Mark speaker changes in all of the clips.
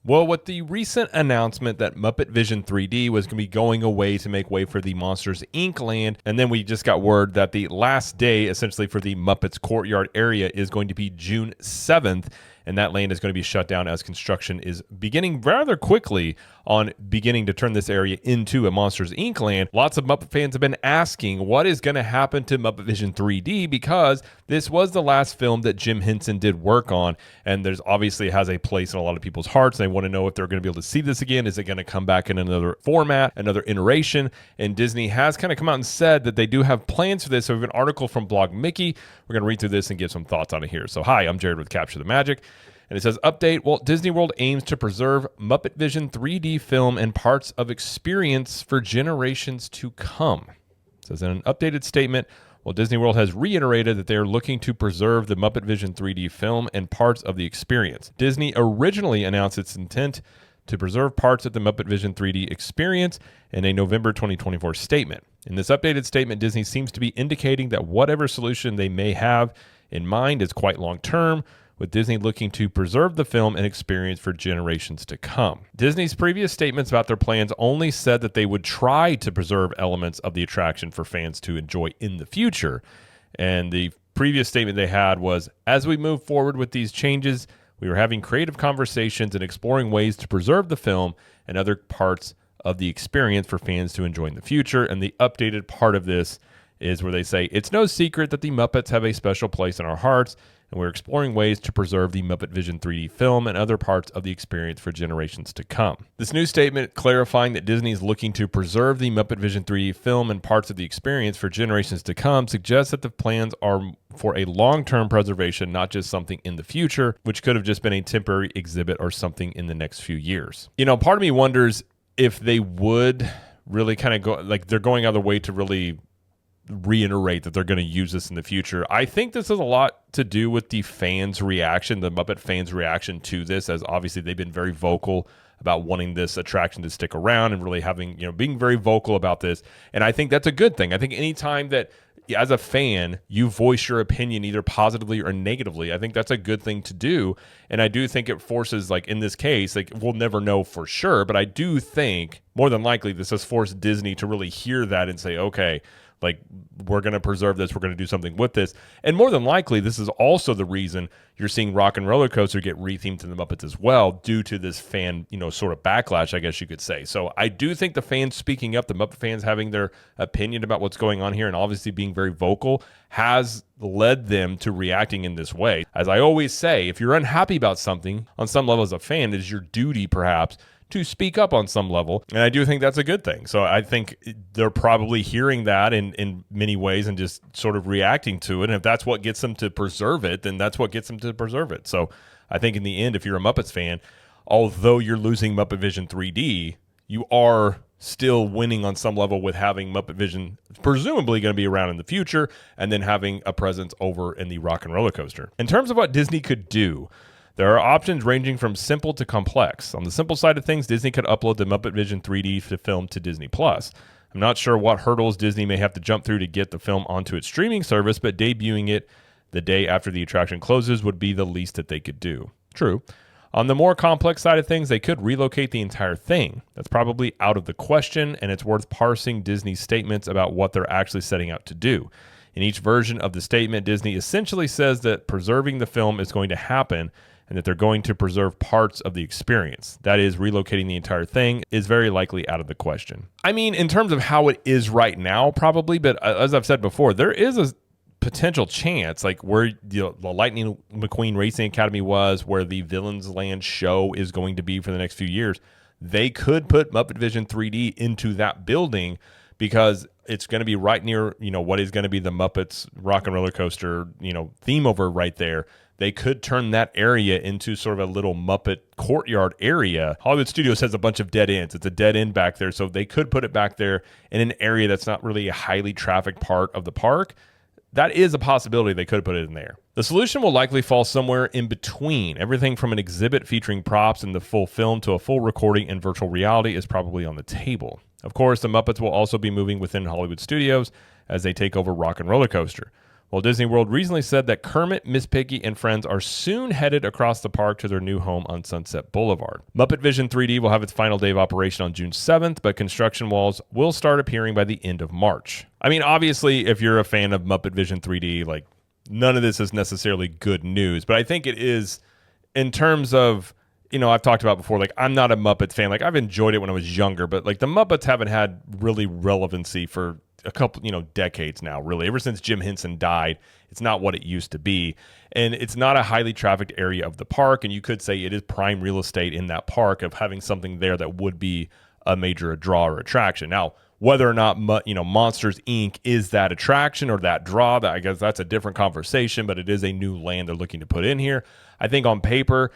Speaker 1: Well, with the recent announcement that Muppet Vision 3D was going to be going away to make way for the Monsters Inc. land, and then we just got word that the last day, essentially, for the Muppets Courtyard area is going to be June 7th, and that land is going to be shut down as construction is beginning rather quickly on beginning to turn this area into a Monsters Inc. land. Lots of Muppet fans have been asking what is going to happen to Muppet Vision 3D because this was the last film that Jim Henson did work on, and there's obviously has a place in a lot of people's hearts. They want to know if they're going to be able to see this again. Is it going to come back in another format, another iteration? And Disney has kind of come out and said that they do have plans for this. So we have an article from Blog Mickey. We're going to read through this and give some thoughts on it here. So hi, I'm Jared with Capture the Magic. And it says, update, Walt Disney World aims to preserve Muppet Vision 3D film and parts of experience for generations to come. It says in an updated statement, Walt Disney World has reiterated that they are looking to preserve the Muppet Vision 3D film and parts of the experience. Disney originally announced its intent to preserve parts of the Muppet Vision 3D experience in a November 2024 statement. In this updated statement, Disney seems to be indicating that whatever solution they may have in mind is quite long-term, with Disney looking to preserve the film and experience for generations to come. Disney's previous statements about their plans only said that they would try to preserve elements of the attraction for fans to enjoy in the future. And the previous statement they had was, as we move forward with these changes, we were having creative conversations and exploring ways to preserve the film and other parts of the experience for fans to enjoy in the future. And the updated part of this is where they say, it's no secret that the Muppets have a special place in our hearts, and we're exploring ways to preserve the Muppet Vision 3D film and other parts of the experience for generations to come. This new statement clarifying that Disney is looking to preserve the Muppet Vision 3D film and parts of the experience for generations to come suggests that the plans are for a long-term preservation, not just something in the future, which could have just been a temporary exhibit or something in the next few years. You know, part of me wonders if they would really kind of go, like they're going out of their way to really reiterate that they're going to use this in the future. I think this has a lot to do with the fans' reaction, the Muppet fans' reaction to this, as obviously they've been very vocal about wanting this attraction to stick around and really having, being very vocal about this. And I think that's a good thing. I think anytime that as a fan, you voice your opinion either positively or negatively, I think that's a good thing to do. And I do think it forces, like in this case, like we'll never know for sure, but I do think more than likely this has forced Disney to really hear that and say, okay, like, we're going to preserve this. We're going to do something with this. And more than likely, this is also the reason you're seeing Rock and Roller Coaster get rethemed to the Muppets as well, due to this fan, sort of backlash, I guess you could say. So I do think the fans speaking up, the Muppet fans having their opinion about what's going on here and obviously being very vocal has led them to reacting in this way. As I always say, if you're unhappy about something on some level as a fan, it is your duty perhaps to speak up on some level. And I do think that's a good thing. So I think they're probably hearing that in many ways and just sort of reacting to it. And if that's what gets them to preserve it, then that's what gets them to preserve it. So I think in the end, if you're a Muppets fan, although you're losing Muppet Vision 3D, you are still winning on some level with having Muppet Vision presumably going to be around in the future and then having a presence over in the Rock and Roller Coaster. In terms of what Disney could do, there are options ranging from simple to complex. On the simple side of things, Disney could upload the Muppet Vision 3D film to Disney+. I'm not sure what hurdles Disney may have to jump through to get the film onto its streaming service, but debuting it the day after the attraction closes would be the least that they could do. True. On the more complex side of things, they could relocate the entire thing. That's probably out of the question, and it's worth parsing Disney's statements about what they're actually setting out to do. In each version of the statement, Disney essentially says that preserving the film is going to happen and that they're going to preserve parts of the experience. That is, relocating the entire thing is very likely out of the question. I mean, in terms of how it is right now, probably, but as I've said before, there is a potential chance, like where the Lightning McQueen Racing Academy was, where the Villains Land show is going to be for the next few years, they could put Muppet Vision 3D into that building because it's going to be right near, what is going to be the Muppets Rock and Roller Coaster, theme over right there. They could turn that area into sort of a little Muppet courtyard area. Hollywood Studios has a bunch of dead ends. It's a dead end back there, so they could put it back there in an area that's not really a highly trafficked part of the park. That is a possibility they could put it in there. The solution will likely fall somewhere in between. Everything from an exhibit featuring props in the full film to a full recording in virtual reality is probably on the table. Of course, the Muppets will also be moving within Hollywood Studios as they take over Rock and Roller Coaster. Well, Disney World recently said that Kermit, Miss Piggy, and friends are soon headed across the park to their new home on Sunset Boulevard. Muppet Vision 3D will have its final day of operation on June 7th, but construction walls will start appearing by the end of March. I mean, obviously, if you're a fan of Muppet Vision 3D, like, none of this is necessarily good news, but I think it is in terms of, you know, I've talked about before, like, I'm not a Muppets fan. Like, I've enjoyed it when I was younger, but like the Muppets haven't had really relevancy for a couple, you know, decades now, really. Ever since Jim Henson died, it's not what it used to be. And it's not a highly trafficked area of the park. And you could say it is prime real estate in that park of having something there that would be a major draw or attraction. Now, whether or not, you know, Monsters, Inc. is that attraction or that draw, that I guess that's a different conversation, but it is a new land they're looking to put in here. I think on paper,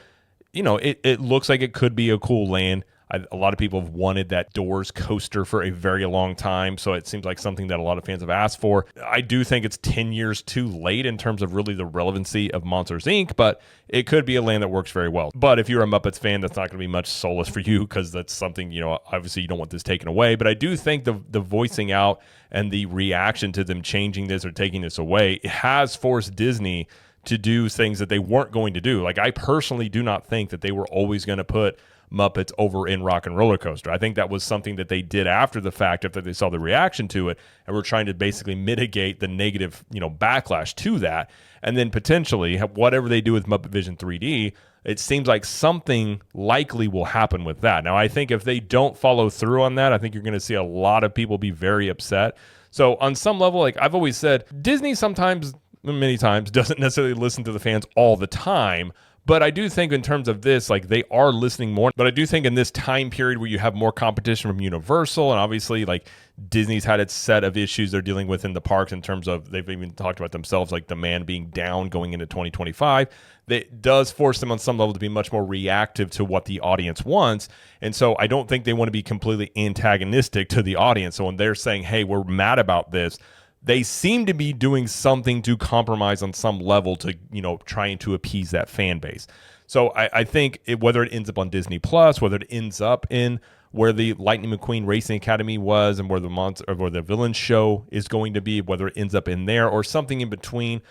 Speaker 1: you know, it looks like it could be a cool land. A lot of people have wanted that Doors coaster for a very long time, so it seems like something that a lot of fans have asked for. I do think it's 10 years too late in terms of really the relevancy of Monsters, Inc., but it could be a land that works very well. But if you're a Muppets fan, that's not going to be much solace for you because that's something, you know, obviously you don't want this taken away. But I do think the voicing out and the reaction to them changing this or taking this away, it has forced Disney to do things that they weren't going to do. Like, I personally do not think that they were always going to put Muppets over in Rock and Roller Coaster. I think that was something that they did after the fact, after they saw the reaction to it, and were trying to basically mitigate the negative, you know, backlash to that. And then potentially, whatever they do with Muppet Vision 3D, it seems like something likely will happen with that. Now, I think if they don't follow through on that, I think you're going to see a lot of people be very upset. So on some level, like I've always said, Disney sometimes, many times, doesn't necessarily listen to the fans all the time. But I do think in terms of this, like they are listening more. But I do think in this time period where you have more competition from Universal, and obviously like Disney's had its set of issues they're dealing with in the parks in terms of, they've even talked about themselves, like demand being down going into 2025. That does force them on some level to be much more reactive to what the audience wants. And so I don't think they want to be completely antagonistic to the audience. So when they're saying, hey, we're mad about this, they seem to be doing something to compromise on some level to, you know, trying to appease that fan base. So I think whether it ends up on Disney Plus, whether it ends up in where the Lightning McQueen Racing Academy was and where the villain show is going to be, whether it ends up in there or something in between,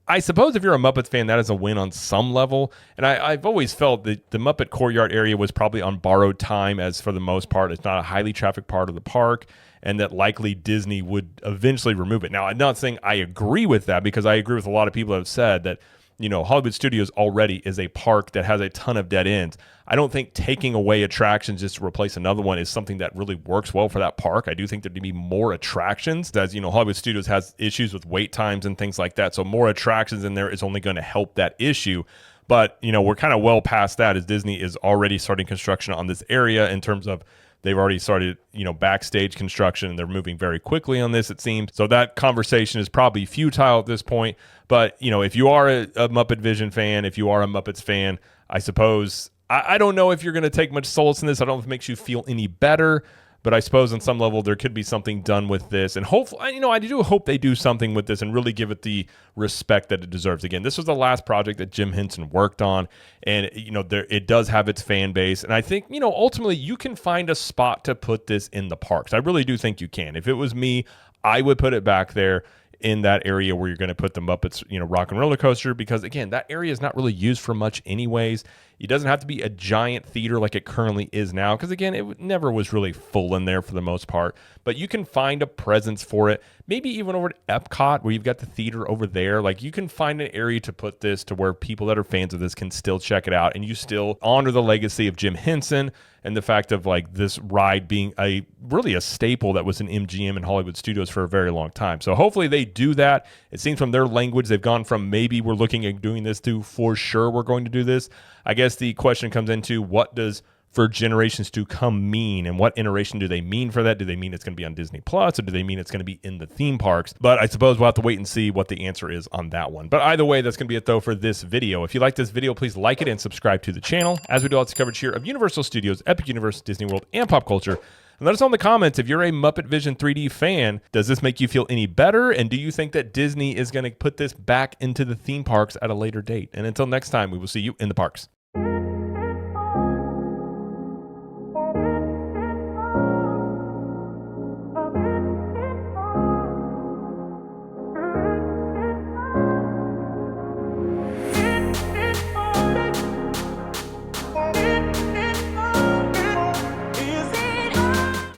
Speaker 1: I suppose if you're a Muppets fan, that is a win on some level. And I've always felt that the Muppet Courtyard area was probably on borrowed time, as for the most part, it's not a highly trafficked part of the park, and that likely Disney would eventually remove it. Now, I'm not saying I agree with that, because I agree with a lot of people that have said that, you know, Hollywood Studios already is a park that has a ton of dead ends. I don't think taking away attractions just to replace another one is something that really works well for that park. I do think there need to be more attractions. As you know, Hollywood Studios has issues with wait times and things like that. So more attractions in there is only going to help that issue. But, you know, we're kind of well past that, as Disney is already starting construction on this area in terms of they've already started, you know, backstage construction, and they're moving very quickly on this, it seems. So that conversation is probably futile at this point. But, you know, if you are a Muppet Vision fan, if you are a Muppets fan, I suppose, I don't know if you're going to take much solace in this. I don't know if it makes you feel any better. But I suppose on some level there could be something done with this. And hopefully, you know, I do hope they do something with this and really give it the respect that it deserves. Again, this was the last project that Jim Henson worked on. And, you know, it does have its fan base. And I think, you know, ultimately you can find a spot to put this in the parks. I really do think you can. If it was me, I would put it back there in that area where you're going to put the Muppets, you know, Rock and Roller Coaster, because again, that area is not really used for much anyways. It doesn't have to be a giant theater like it currently is now, because again, it never was really full in there for the most part, but you can find a presence for it. Maybe even over at Epcot, where you've got the theater over there. Like, you can find an area to put this to where people that are fans of this can still check it out, and you still honor the legacy of Jim Henson and the fact of like this ride being really a staple that was in MGM and Hollywood Studios for a very long time. So hopefully they do that. It seems from their language, they've gone from maybe we're looking at doing this to for sure we're going to do this. I guess the question comes into, what does for generations to come mean, and what iteration do they mean for that? Do they mean it's going to be on Disney Plus, or do they mean it's going to be in the theme parks? But I suppose we'll have to wait and see what the answer is on that one. But either way, that's going to be it though for this video. If you like this video, please like it and subscribe to the channel, as we do lots of coverage here of Universal Studios, Epic Universe, Disney World, and pop culture. And let us know in the comments, if you're a Muppet Vision 3D fan, does this make you feel any better? And do you think that Disney is going to put this back into the theme parks at a later date? And until next time, we will see you in the parks.